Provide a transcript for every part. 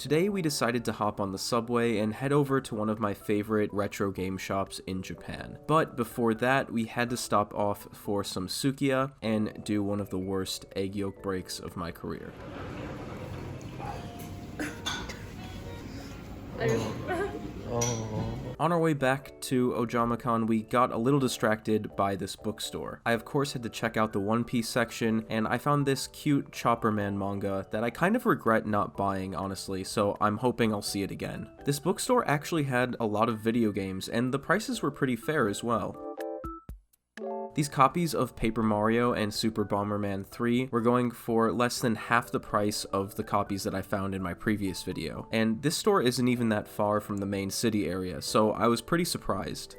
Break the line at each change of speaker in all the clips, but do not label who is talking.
Today we decided to hop on the subway and head over to one of my favorite retro game shops in Japan. But before that, we had to stop off for some sukiya and do one of the worst egg yolk breaks of my career. On our way back to Ojamakan, we got a little distracted by this bookstore. I of course had to check out the One Piece section, and I found this cute Chopper Man manga that I kind of regret not buying, honestly, so I'm hoping I'll see it again. This bookstore actually had a lot of video games, and the prices were pretty fair as well. These copies of Paper Mario and Super Bomberman 3 were going for less than half the price of the copies that I found in my previous video, and this store isn't even that far from the main city area, so I was pretty surprised.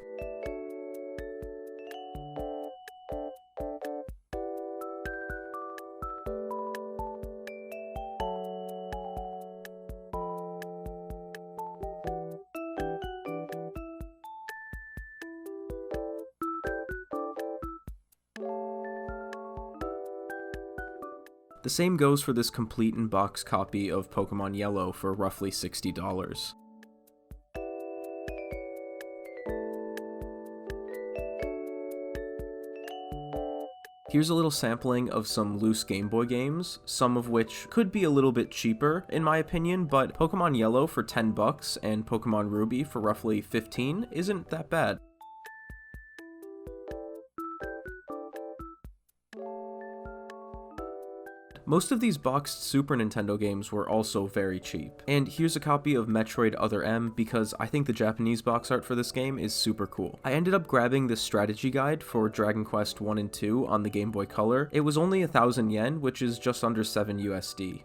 The same goes for this complete in-box copy of Pokemon Yellow for roughly $60. Here's a little sampling of some loose Game Boy games, some of which could be a little bit cheaper in my opinion, but Pokemon Yellow for $10 and Pokemon Ruby for roughly $15 isn't that bad. Most of these boxed Super Nintendo games were also very cheap. And here's a copy of Metroid Other M because I think the Japanese box art for this game is super cool. I ended up grabbing this strategy guide for Dragon Quest 1 and 2 on the Game Boy Color. It was only 1,000 yen, which is just under 7 USD.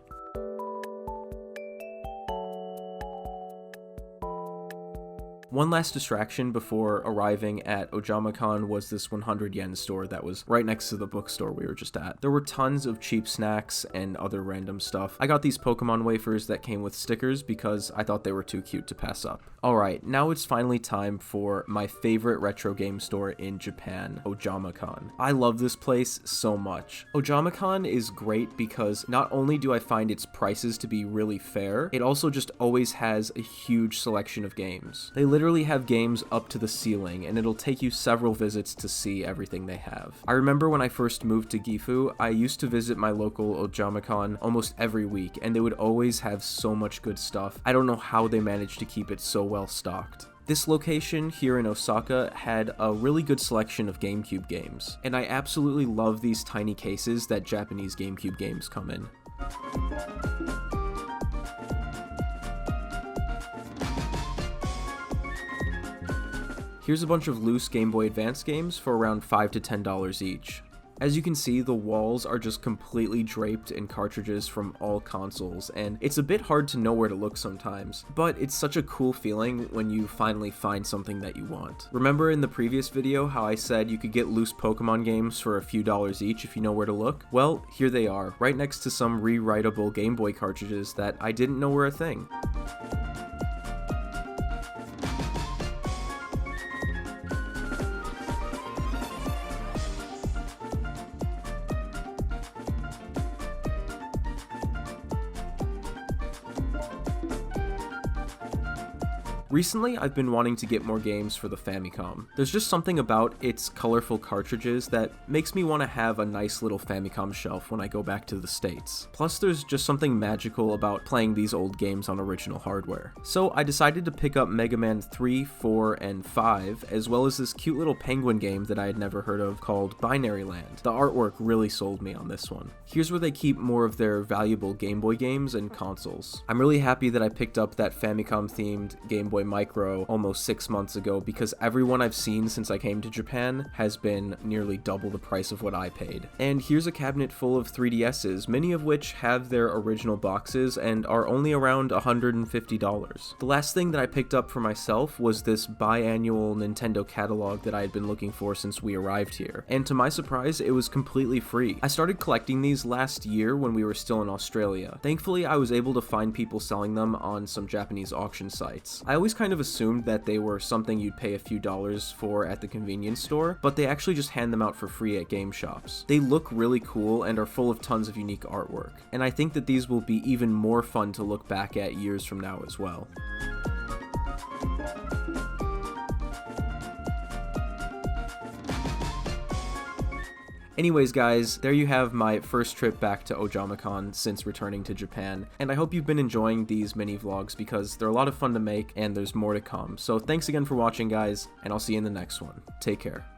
One last distraction before arriving at Ojamakan was this 100 yen store that was right next to the bookstore we were just at. There were tons of cheap snacks and other random stuff. I got these Pokemon wafers that came with stickers because I thought they were too cute to pass up. Alright, now it's finally time for my favorite retro game store in Japan, Ojamakan. I love this place so much. Ojamakan is great because not only do I find its prices to be really fair, it also just always has a huge selection of games. They literally have games up to the ceiling, and it'll take you several visits to see everything they have. I remember when I first moved to Gifu, I used to visit my local Ojamacon almost every week, and they would always have so much good stuff. I don't know how they managed to keep it so well stocked. This location here in Osaka had a really good selection of GameCube games, and I absolutely love these tiny cases that Japanese GameCube games come in. Here's a bunch of loose Game Boy Advance games for around $5 to $10 each. As you can see, the walls are just completely draped in cartridges from all consoles, and it's a bit hard to know where to look sometimes, but it's such a cool feeling when you finally find something that you want. Remember in the previous video how I said you could get loose Pokemon games for a few dollars each if you know where to look? Well, here they are, right next to some rewritable Game Boy cartridges that I didn't know were a thing. Recently, I've been wanting to get more games for the Famicom. There's just something about its colorful cartridges that makes me want to have a nice little Famicom shelf when I go back to the States. Plus, there's just something magical about playing these old games on original hardware. So I decided to pick up Mega Man 3, 4, and 5, as well as this cute little penguin game that I had never heard of called Binary Land. The artwork really sold me on this one. Here's where they keep more of their valuable Game Boy games and consoles. I'm really happy that I picked up that Famicom-themed Game Boy Micro almost 6 months ago because everyone I've seen since I came to Japan has been nearly double the price of what I paid. And here's a cabinet full of 3DSs, many of which have their original boxes and are only around $150. The last thing that I picked up for myself was this biannual Nintendo catalog that I had been looking for since we arrived here, and to my surprise, it was completely free. I started collecting these last year when we were still in Australia. Thankfully, I was able to find people selling them on some Japanese auction sites. I always always kind of assumed that they were something you'd pay a few dollars for at the convenience store, but they actually just hand them out for free at game shops. They look really cool and are full of tons of unique artwork, and I think that these will be even more fun to look back at years from now as well. Anyways guys, there you have my first trip back to Ojamacon since returning to Japan, and I hope you've been enjoying these mini vlogs because they're a lot of fun to make and there's more to come. So thanks again for watching guys, and I'll see you in the next one. Take care.